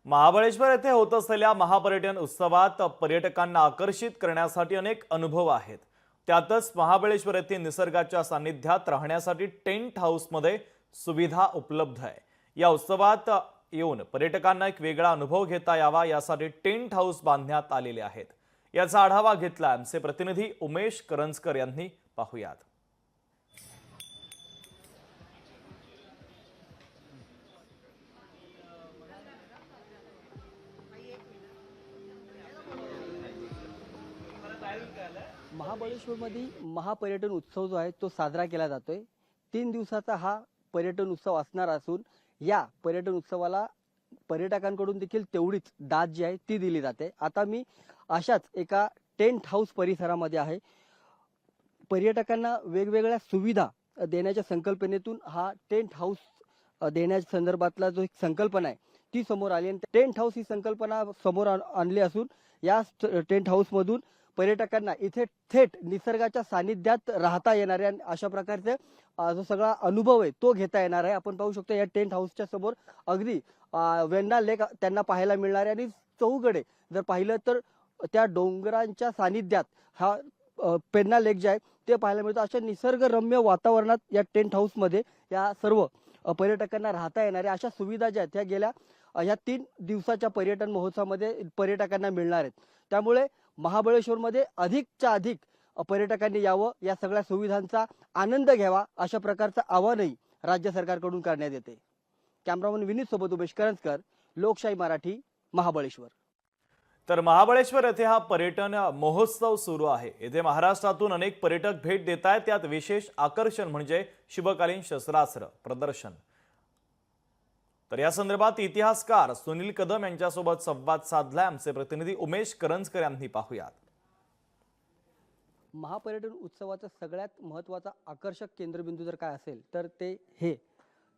महाबळेश्वर येथे होत असलेल्या महापर्यटन उत्सवात पर्यटकांना आकर्षित करण्यासाठी अनेक अनुभव आहेत। त्यातच महाबळेश्वर येथे निसर्गाच्या सानिध्यात राहण्यासाठी टेंट हाऊसमध्ये सुविधा उपलब्ध आहे। या उत्सवात येऊन पर्यटकांना एक वेगळा अनुभव घेता यावा यासाठी टेंट हाऊस बांधण्यात आलेले आहेत। याचा आढावा घेतला आमचे प्रतिनिधी उमेश करंजकर यांनी। पाहूयात। महाबळेश्वरमध्ये महापर्यटन उत्सव जो आहे तो साजरा केला जातोय। 3 दिवसाचा हा पर्यटन उत्सव असणार असून या पर्यटन उत्सवाला पर्यटकांकडून देखील तेवढीच दाद जी आहे ती दिली जाते। आता मी अशाच एका टेंट हाऊस परिसरामध्ये आहे। पर्यटकांना वेगवेगळ्या सुविधा देण्याच्या संकल्पनेतून हा टेंट हाऊस देण्याच्या संदर्भातला जो एक संकल्पना आहे ती समोर आली आणि टेंट हाऊस ही संकल्पना समोर आणली असून या टेंट हाऊस मधून पर्यटकांना इथे थेट निसर्गाच्या सानिध्यात राहता येणार आहे। अशा प्रकारचे जो सगळा अनुभव आहे तो घेता येणार आहे। आपण पाहू शकतो या टेंट हाऊसच्या समोर अगदी वेण्णा लेक त्यांना पाहायला मिळणार आहे आणि चौकडे जर पाहिलं तर त्या डोंगरांच्या सानिध्यात हा पेन्ना लेक जे आहे ते पाहायला मिळतं। अशा निसर्गरम्य वातावरणात या टेंट हाऊस मध्ये या सर्व पर्यटकांना राहता येणार आहे। अशा सुविधा ज्या आहेत त्या गेल्या या 3 दिवसाच्या पर्यटन महोत्सवामध्ये पर्यटकांना मिळणार आहेत। त्यामुळे महाबळेश्वरमध्ये अधिकच्या अधिक पर्यटकांनी यावं, या सगळ्या सुविधांचा आनंद घ्यावा अशा प्रकारचं आवाहनही राज्य सरकारकडून करण्यात येते। कॅमेरामन विनीत सोबत उमेश करंजकर, लोकशाही मराठी, महाबळेश्वर। तर महाबळेश्वर येथे हा पर्यटन महोत्सव सुरू आहे। येथे महाराष्ट्रातून अनेक पर्यटक भेट देत आहेत। त्यात विशेष आकर्षण म्हणजे शिवकालीन शस्त्रास्त्र प्रदर्शन। तर या संदर्भात इतिहासकार सुनील कदम यांच्यासोबत संवाद साधलाय आमचे प्रतिनिधी उमेश करंजकर यांनी। पाहूयात। महापर्यटन उत्सवाचा सगळ्यात महत्त्वाचा आकर्षक केंद्रबिंदू जर काय असेल तर ते हे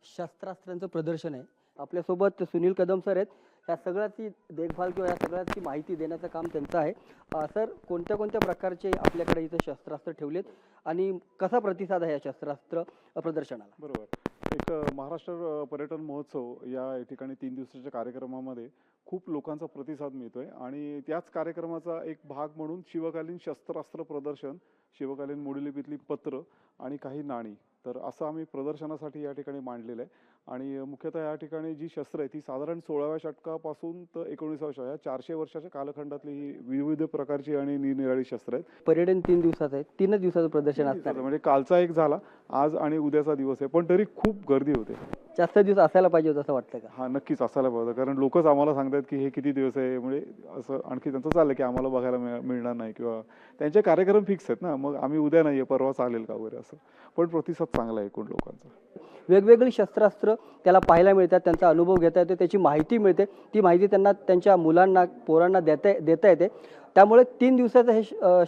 शस्त्रास्त्रांचं प्रदर्शन आहे। आपल्यासोबत सुनील कदम सर आहेत। या सगळ्याची देखभाल किंवा या सगळ्याची माहिती देण्याचं काम त्यांचं आहे। सर, कोणत्या कोणत्या प्रकारचे आपल्याकडे इथे शस्त्रास्त्र ठेवलेत आणि कसा प्रतिसाद आहे या शस्त्रास्त्र प्रदर्शनाला? बरोबर, एक महाराष्ट्र पर्यटन महोत्सव या ठिकाणी 3 दिवसाच्या कार्यक्रमामध्ये खूप लोकांचा प्रतिसाद मिळतोय आणि त्याच कार्यक्रमाचा एक भाग म्हणून शिवकालीन शस्त्रास्त्र प्रदर्शन, शिवकालीन मोडीलिपीतली पत्र आणि काही नाणी, तर असं आम्ही प्रदर्शनासाठी या ठिकाणी मांडलेलं आहे। आणि मुख्यतः या ठिकाणी जी शस्त्र आहे ती साधारण 16व्या शतकापासून तर 19व्या शतकाच्या 400 वर्षाच्या कालखंडातली ही विविध प्रकारची आणि निरनिराळी शस्त्र आहेत। पर्यटन 3 दिवसाचं आहे, 3 दिवसाचं प्रदर्शन असणार म्हणजे कालचा एक झाला, आज आणि उद्याचा दिवस आहे, पण तरी खूप गर्दी होते। जास्त दिवस असायला पाहिजे होतं असं वाटतं का? हा, नक्कीच असायला पाहिजे, कारण लोकच आम्हाला सांगतात की हे किती दिवस आहे, म्हणजे असं आणखी त्यांचं चाललं की आम्हाला बघायला मिळणार नाही किंवा त्यांचे कार्यक्रम फिक्स आहेत ना, मग आम्ही उद्या नाहीये परवा चालेल का वगैरे असं, पण प्रतिसाद चांगला आहे एकूण लोकांचा। वेगवेगळी शस्त्रास्त्र त्याला पाहायला मिळतात, त्यांचा अनुभव घेता येतो, त्याची माहिती मिळते, ती माहिती त्यांना त्यांच्या मुलांना पोरांना देता येते। त्यामुळे 3 दिवसाचं हे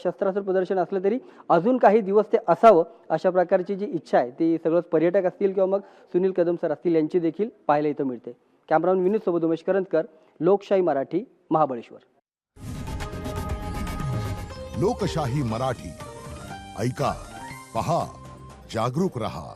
शस्त्रास्त्र प्रदर्शन असलं तरी अजून काही दिवस ते असावं अशा प्रकारची जी इच्छा आहे ती सगळंच पर्यटक असतील किंवा मग सुनील कदम सर असतील यांची देखील पाहायला इथं मिळते। कॅमेरामन विनीत सोबत उमेश करंजकर, लोकशाही मराठी, महाबळेश्वर। लोकशाही मराठी, ऐका, पहा, जागरूक रहा।